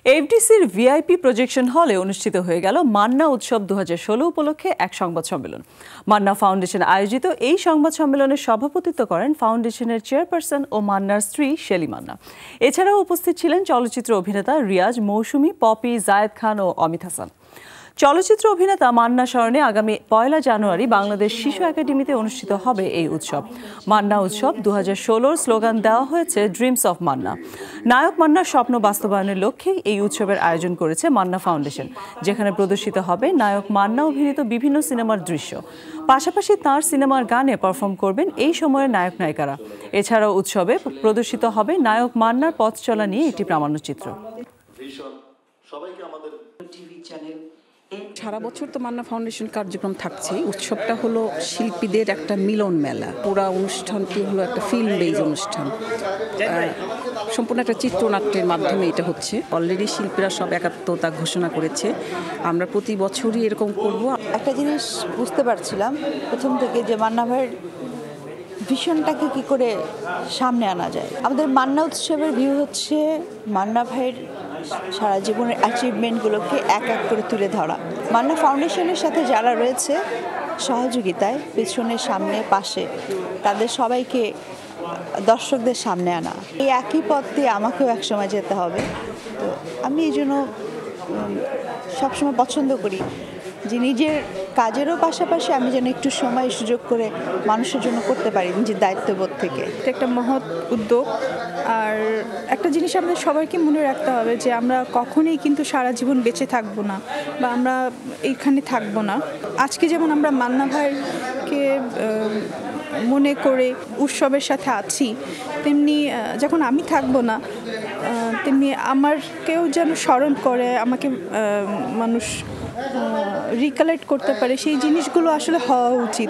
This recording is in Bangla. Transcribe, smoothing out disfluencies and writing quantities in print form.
এফডিসির ভিআইপি প্রজেকশন হলে অনুষ্ঠিত হয়ে গেল মান্না উৎসব 2016 উপলক্ষে এক সংবাদ সম্মেলন। মান্না ফাউন্ডেশন আয়োজিত এই সংবাদ সম্মেলনে সভাপতিত্ব করেন ফাউন্ডেশনের চেয়ারপারসন ও মান্নার স্ত্রী শেলি মান্না। এছাড়াও উপস্থিত ছিলেন চলচ্চিত্র অভিনেতা রিয়াজ, মৌসুমী, পপি, জায়েদ খান ও অমিত হাসান। চলচ্চিত্র অভিনেতা মান্না স্মরণে আগামী 1 জানুয়ারি বাংলাদেশ শিশু একাডেমিতে অনুষ্ঠিত হবে এই উৎসব। মান্না উৎসব 2016 স্লোগান দেওয়া হয়েছে ড্রিমস অফ মান্না। নায়ক মান্নার স্বপ্ন বাস্তবায়নের লক্ষ্যেই এই উৎসবের আয়োজন করেছে মান্না ফাউন্ডেশন, যেখানে প্রদর্শিত হবে নায়ক মান্না অভিনীত বিভিন্ন সিনেমার দৃশ্য। পাশাপাশি তাঁর সিনেমার গানে পারফর্ম করবেন এই সময়ের নায়ক নায়িকারা। এছাড়াও উৎসবে প্রদর্শিত হবে নায়ক মান্নার পথ চলা নিয়ে একটি প্রামাণ্যচিত্র। সারা বছর তো মান্না ফাউন্ডেশন কার্যক্রম থাকছে। উৎসবটা হলো শিল্পীদের একটা মিলন মেলা। পুরা অনুষ্ঠানটি হলো একটা ফিল্ম বেজ অনুষ্ঠান, সম্পূর্ণ একটা চিত্রনাট্যের মাধ্যমে এটা হচ্ছে। অলরেডি শিল্পীরা সব একাত্মতা ঘোষণা করেছে। আমরা প্রতি বছরই এরকম করব। একটা জিনিস বুঝতে পারছিলাম প্রথম থেকে যে মান্না ভাইয়ের ভিশনটাকে কী করে সামনে আনা যায়। আমাদের মান্না উৎসবের ভিউ হচ্ছে মান্না ভাইয়ের সারা জীবনের অ্যাচিভমেন্টগুলোকে এক এক করে তুলে ধরা। মান্না ফাউন্ডেশনের সাথে যারা রয়েছে সহযোগিতায়, পেছনে, সামনে, পাশে, তাদের সবাইকে দর্শকদের সামনে আনা। এই একই পথ দিয়ে আমাকেও একসময় যেতে হবে। তো আমি এই জন্য সবসময় পছন্দ করি যে নিজের কাজেরও পাশাপাশি আমি যেন একটু সময় সুযোগ করে মানুষের জন্য করতে পারি নিজের দায়িত্ববোধ থেকে। এটা একটা মহৎ উদ্যোগ। আর একটা জিনিস আমাদের সবাইকে মনে রাখতে হবে যে আমরা কখনোই কিন্তু সারা জীবন বেঁচে থাকবো না বা আমরা এইখানে থাকবো না। আজকে যেমন আমরা মান্না ভাইকে মনে করে উৎসবের সাথে আছি, তেমনি যখন আমি থাকবো না তেমনি আমারকেও যেন স্মরণ করে, আমাকে মানুষ রিকালেক্ট করতে পারে, সেই জিনিসগুলো আসলে হওয়া উচিত।